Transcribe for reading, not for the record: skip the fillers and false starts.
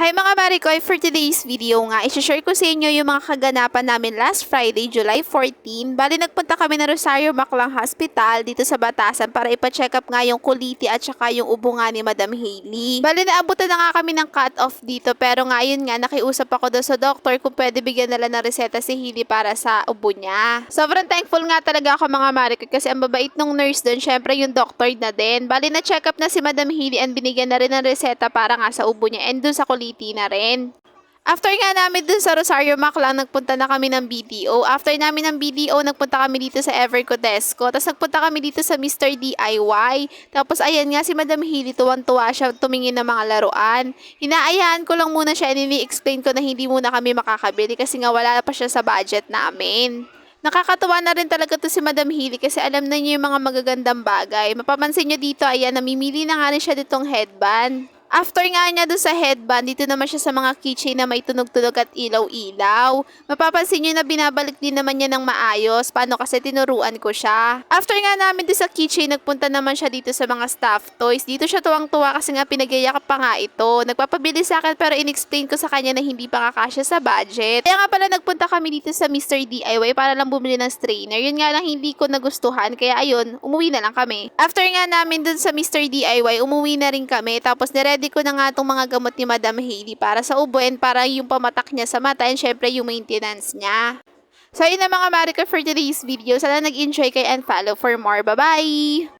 Hi mga Marikoy! For today's video nga, isi-share ko sa inyo yung mga kaganapan namin last Friday, July 14. Bali nagpunta kami na Rosario Maclang Hospital dito sa Batasan para ipa-check up nga yung kuliti at saka yung ubo nga ni Madam Hailey. Bali naabutan na nga kami ng cut-off dito pero ngayon nga nakiusap ako doon sa doktor kung pwede bigyan nila ng reseta si Hailey para sa ubo niya. Sobrang thankful nga talaga ako mga Marikoy kasi ang babait nung nurse doon, syempre yung doctor na din. Bali na-check up na si Madam Hailey and binigyan na rin ng reseta para nga sa ubo niya and doon sa kuliti na rin. After nga namin dun sa Rosario Maclang, nagpunta na kami ng BDO. After namin ng BDO, nagpunta kami dito sa Evercotesco. Tapos nagpunta kami dito sa Mr. DIY. Tapos ayan nga si Madam Hailey, tuwang-tuwa siya tumingin ng mga laruan. Hinaayaan ko lang muna siya and ini-explain ko na hindi muna kami makakabili kasi nga wala pa siya sa budget namin. Nakakatuwa na rin talaga to si Madam Hailey kasi alam na niya yung mga magagandang bagay. Mapapansin niyo dito, ayan, namimili na nga rin siya ditong headband. After nga niya doon sa headband, dito naman siya sa mga keychain na may tunog-tunog at ilaw-ilaw. Mapapansin niyo na binabalik din naman niya ng maayos. Paano kasi tinuruan ko siya. After nga namin doon sa keychain, nagpunta naman siya dito sa mga stuffed toys. Dito siya tuwang-tuwa kasi nga pinagyayak pa nga ito. Nagpapabili sa akin pero in-explain ko sa kanya na hindi pa kakasya sa budget. Kaya nga pala nagpunta kami dito sa Mr. DIY para lang bumili ng strainer. Yun nga lang hindi ko nagustuhan kaya ayun, umuwi na lang kami. After nga namin doon sa Mr. DIY, umuwi na rin kami. Tapos niready ko na nga itong mga gamot ni Madam Hailey para sa ubo and para yung pamatak niya sa mata and syempre yung maintenance niya. So yun na mga Marika for today's video. Sana nag-enjoy kayo and follow for more. Bye-bye!